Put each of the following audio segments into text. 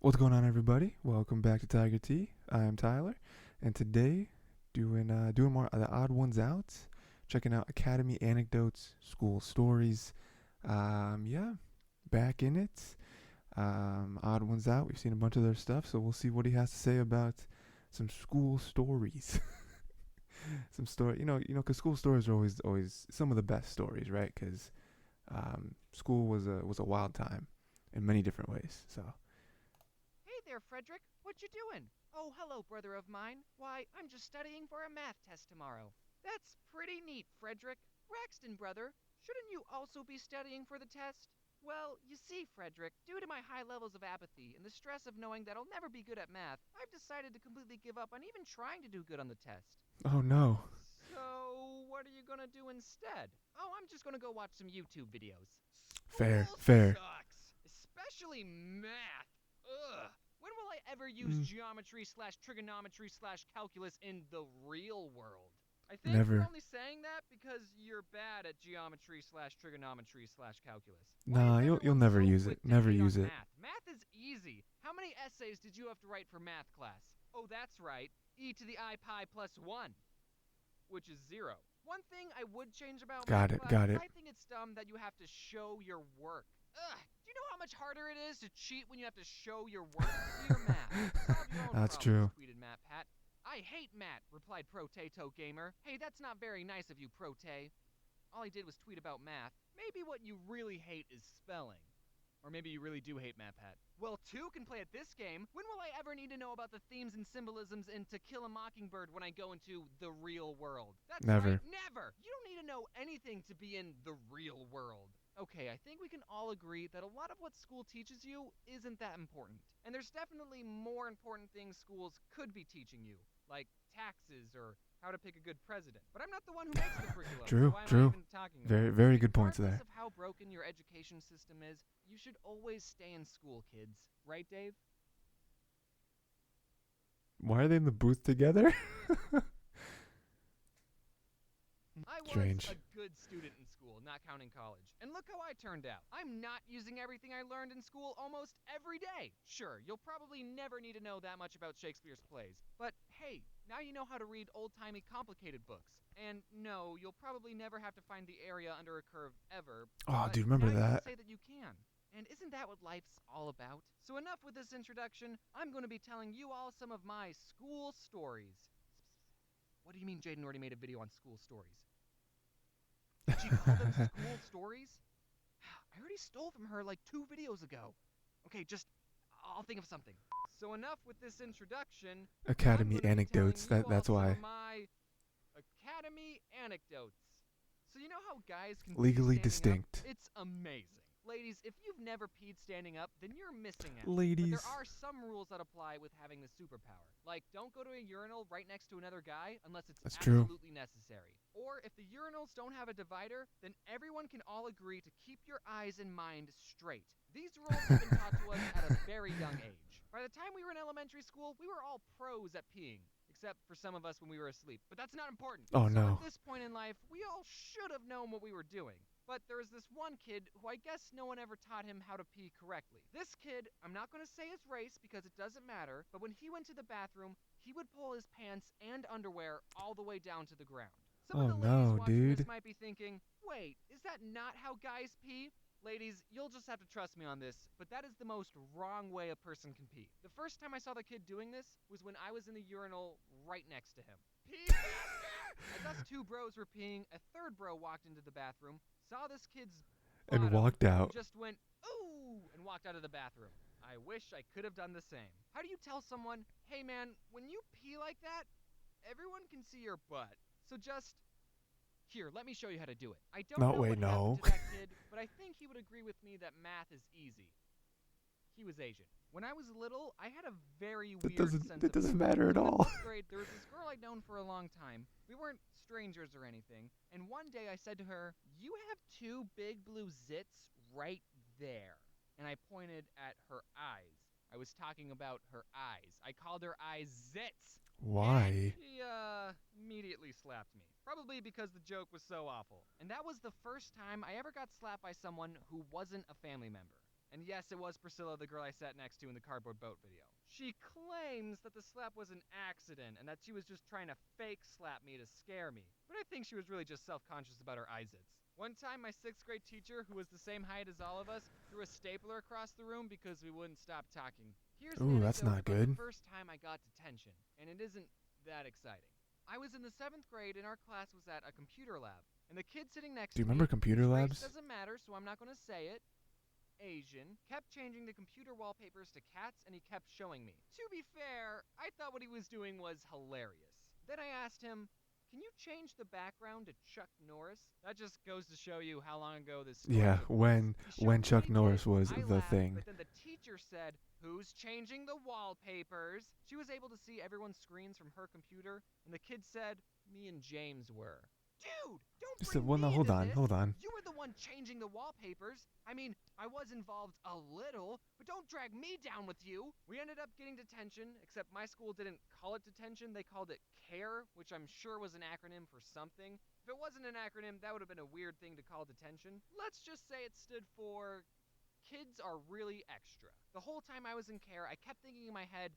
What's going on, everybody? Welcome back to Tiger Tea. I'm Tyler, and today doing more of the odd ones out, checking out Academy Anecdotes, school stories. Yeah, back in it. Odd ones out. We've seen a bunch of their stuff, so we'll see what he has to say about some school stories. Some story, because school stories are always some of the best stories, right? Because school was a wild time in many different ways. So Hey there, Frederick. What you doing? Oh, hello, brother of mine. Why, I'm just studying for a math test tomorrow. That's pretty neat, Frederick. Braxton, brother, shouldn't you also be studying for the test? Well, you see, Frederick, due to my high levels of apathy and the stress of knowing that I'll never be good at math, I've decided to completely give up on even trying to do good on the test. oh no. So, what are you gonna do instead? Oh, I'm just gonna go watch some YouTube videos. Fair, School fair. sucks, especially math. Ugh. When will I ever use Mm, geometry slash trigonometry slash calculus in the real world? I think you're never. only saying that because you're bad at geometry slash trigonometry slash calculus. Why is Nah, you'll everyone never so use it. quick to Never hate use on it. math? Math is easy. How many essays did you have to write for math class? Oh, that's right. E to the I pi plus 1, which is 0. One thing I would change about math Got it. class Got is it. I think it's dumb that you have to show your work. Ugh, do you know how much harder it is to cheat when you have to show your work? Dear Matt, solve your own That's problems, true. tweeted Matt Pat. I hate Matt, replied Protato Gamer. Hey, that's not very nice of you, Prote. All he did was tweet about math. Maybe what you really hate is spelling. Or maybe you really do hate MatPat. Well, two can play at this game. When will I ever need to know about the themes and symbolisms in To Kill a Mockingbird when I go into the real world? That's right, Never. never! You don't need to know anything to be in the real world. Okay, I think we can all agree that a lot of what school teaches you isn't that important. And there's definitely more important things schools could be teaching you, like taxes or how to pick a good president. But I'm not the one who makes the curriculum, so True. why am I True. even talking Very, about it? very good points Regardless there. of how broken your education system is, you should always stay in school, kids. Right, Dave? Why are they in the booth together? I was a Strange. good student in school, not counting college. And look how I turned out. I'm not using everything I learned in school almost every day. Sure, you'll probably never need to know that much about Shakespeare's plays. But hey, now you know how to read old-timey complicated books. And no, you'll probably never have to find the area under a curve ever. Oh, But dude, now remember you can that? say that you can. And isn't that what life's all about? So enough with this introduction. I'm going to be telling you all some of my school stories. What do you mean Jaden already made a video on school stories? Did she call them school stories? I already stole from her like 2 videos ago. Okay, I'll think of something. So enough with this introduction. I'm Academy going to be telling anecdotes. you all That's some of why. my Academy anecdotes. So you know how guys can pee Legally standing up? distinct. It's amazing. Ladies, if you've never peed standing up, then you're missing out. But there Ladies. are some rules that apply with having the superpower. Like, don't go to a urinal right next to another guy unless it's That's true. absolutely necessary. Or if the urinals don't have a divider, then everyone can all agree to keep your eyes and mind straight. These rules have been taught to us at a very young age. By the time we were in elementary school, we were all pros at peeing, except for some of us when we were asleep. But that's not important. Oh So at no. this point in life, we all should have known what we were doing. But there was this one kid who I guess no one ever taught him how to pee correctly. This kid, I'm not going to say his race because it doesn't matter, but when he went to the bathroom, he would pull his pants and underwear all the way down to the ground. Some of Oh the ladies no, watching this dude. might be thinking, wait, is that not how guys pee? Ladies, you'll just have to trust me on this, but that is the most wrong way a person can pee. The first time I saw the kid doing this was when I was in the urinal right next to him. Pee faster! As us two bros were peeing, a third bro walked into the bathroom, saw this kid's And bottom, walked and out. just went, ooh, and walked out of the bathroom. I wish I could have done the same. How do you tell someone, hey man, when you pee like that, everyone can see your butt. So just, here, let me show you how to do it. I don't No, know wait, what happened no. to that kid, but I think he would agree with me that math is easy. He was Asian. When I was little, I had a very that weird doesn't sense that of doesn't humor. matter at So in all. 5th grade, there was this girl I'd known for a long time. We weren't strangers or anything. And one day I said to her, "You have two big blue zits right there." And I pointed at her eyes. I was talking about her eyes. I called her eyes zits. And Why? she, immediately slapped me. Probably because the joke was so awful. And that was the first time I ever got slapped by someone who wasn't a family member. And yes, it was Priscilla, the girl I sat next to in the cardboard boat video. She claims that the slap was an accident and that she was just trying to fake slap me to scare me. But I think she was really just self conscious about her eyesids. One time, my sixth grade teacher, who was the same height as all of us, threw a stapler across the room because we wouldn't stop talking. Here's an Ooh, that's anecdote not about the good. first time I got detention, and it isn't that exciting. I was in the seventh grade, and our class was at a computer lab. And the kid sitting next Do you to remember me, computer whose race labs? doesn't matter, so I'm not going to say it, Asian, kept changing the computer wallpapers to cats and he kept showing me. To be fair, I thought what he was doing was hilarious. Then I asked him, "Can you change the background to Chuck Norris?" That just goes to show you how long ago this story Yeah, took place. when He when showed me what Chuck he did, Norris was I the laughed, thing. but then the teacher said, "Who's changing the wallpapers?" She was able to see everyone's screens from her computer, and the kid said, "Me and James were." Dude, don't So, bring well, no, me hold into on, this. hold on. You were the one changing the wallpapers. I mean, I was involved a little, but don't drag me down with you. We ended up getting detention, except my school didn't call it detention. They called it CARE, which I'm sure was an acronym for something. If it wasn't an acronym, that would have been a weird thing to call detention. Let's just say it stood for Kids Are Really Extra. The whole time I was in CARE, I kept thinking in my head,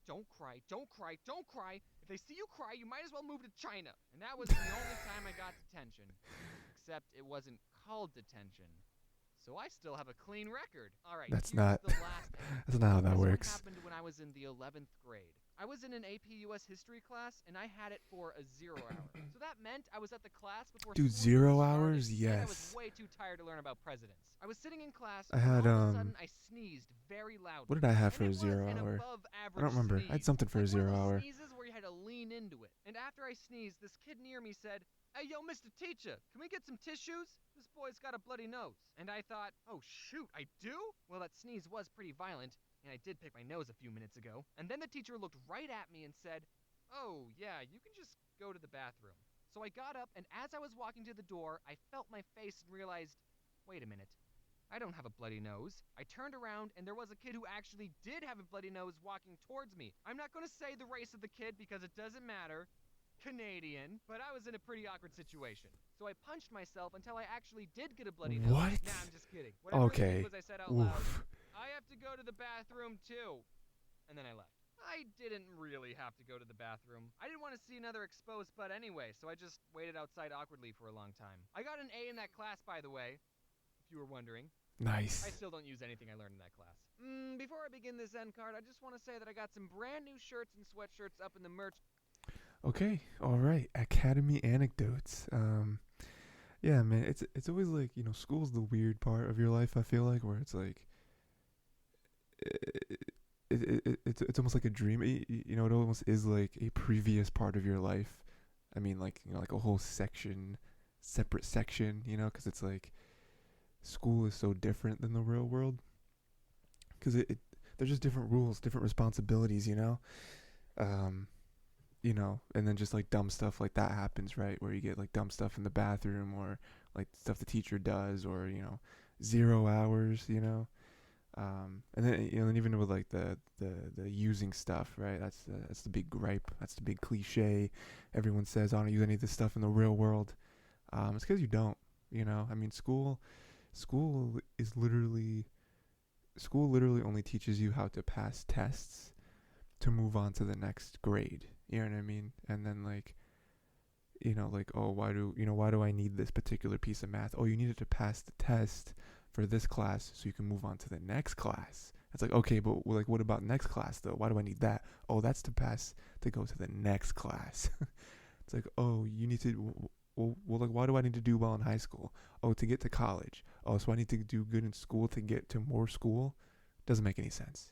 don't cry, don't cry, don't cry. If they see you cry, you might as well move to China. And that was the only time I got detention. Except it wasn't called detention. So I still have a clean record. All right, That's here's not the last that's anecdote. not how that This one works. happened when I was in the 11th grade. I was in an AP US history class, and I had it for a 0 hour. So that meant I was at the class before Dude, school even 0 hours? started, and I was Yes. way too tired to learn about presidents. I was sitting in class I when had all of a sudden I sneezed very what loudly. did I have And for it a was zero an hour? above I don't average remember. I had sneeze. something for a Like one of zero those hour. sneezes where you had to lean into it. And after I sneezed, this kid near me said, "Hey, yo, Mr. Teacher, can we get some tissues? This boy's got a bloody nose." And I thought, oh, shoot, I do? Well, that sneeze was pretty violent, and I did pick my nose a few minutes ago. And then the teacher looked right at me and said, "Oh, yeah, you can just go to the bathroom." So I got up, and as I was walking to the door, I felt my face and realized, wait a minute. I don't have a bloody nose. I turned around, and there was a kid who actually did have a bloody nose walking towards me. I'm not going to say the race of the kid because it doesn't matter. Canadian, but I was in a pretty awkward situation. So I punched myself until I actually did get a bloody nose. What? Nah, I'm just kidding. What I really did Okay. was I said out loud, Oof. "I have to go to the bathroom too." And then I left. I didn't really have to go to the bathroom. I didn't want to see another exposed butt anyway, so I just waited outside awkwardly for a long time. I got an A in that class, by the way, if you were wondering. I Nice. still don't use anything I learned in that class. Before I begin this end card, I just want to say that I got some brand new shirts and sweatshirts up in the merch. Okay. All right. Academy anecdotes. Yeah, man. It's always like school's the weird part of your life. I feel like where it's like it's almost like a dream. It almost is like a previous part of your life. I mean, like like a whole section, separate section. Because it's like school is so different than the real world. Because there's just different rules, different responsibilities. Um, and then just like dumb stuff like that happens, right? Where you get like dumb stuff in the bathroom or like stuff the teacher does, or 0 hours, and then then even with like the using stuff, right? That's the big gripe. That's the big cliche. Everyone says I don't use any of this stuff in the real world. It's because you don't. I mean, school is literally school literally only teaches you how to pass tests to move on to the next grade. You know what I mean? And then like like, oh, why do I need this particular piece of math? Oh, you needed to pass the test for this class so you can move on to the next class. It's like, okay, but like what about next class though? Why do I need that? Oh, that's to go to the next class. It's like, oh, you need to like why do I need to do well in high school? Oh, to get to college. Oh, so I need to do good in school to get to more school? Doesn't make any sense.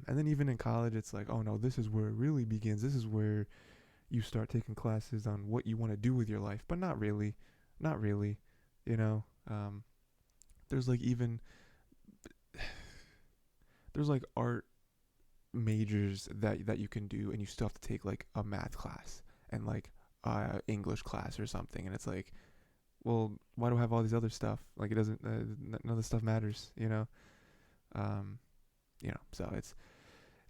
And then even in college, it's like, oh no, this is where it really begins. This is where you start taking classes on what you want to do with your life, but not really, not really. You know, there's like even there's like art majors that you can do, and you still have to take like a math class and like English class or something, and it's like, well, why do I have all these other stuff? Like it doesn't, none of the stuff matters. Um, so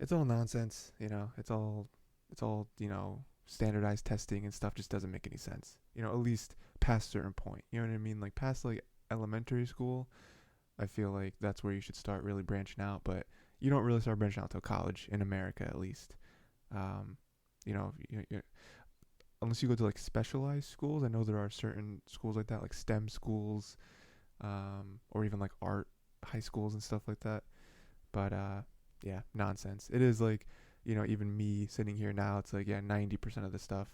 it's all nonsense. It's all standardized testing and stuff just doesn't make any sense. At least past a certain point. You know what I mean? Like past like elementary school, I feel like that's where you should start really branching out. But you don't really start branching out till college in America, at least. Um, unless you go to like specialized schools. I know there are certain schools like that, like STEM schools, or even like art high schools and stuff like that. But yeah, nonsense. It is like, even me sitting here now, it's like, yeah, 90% of the stuff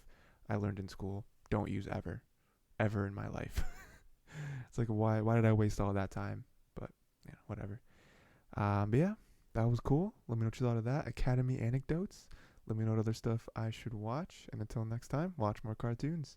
I learned in school don't use ever in my life. It's like, why did I waste all that time? But yeah, whatever. But yeah, that was cool. Let me know what you thought of that. Academy anecdotes. Let me know what other stuff I should watch. And until next time, watch more cartoons.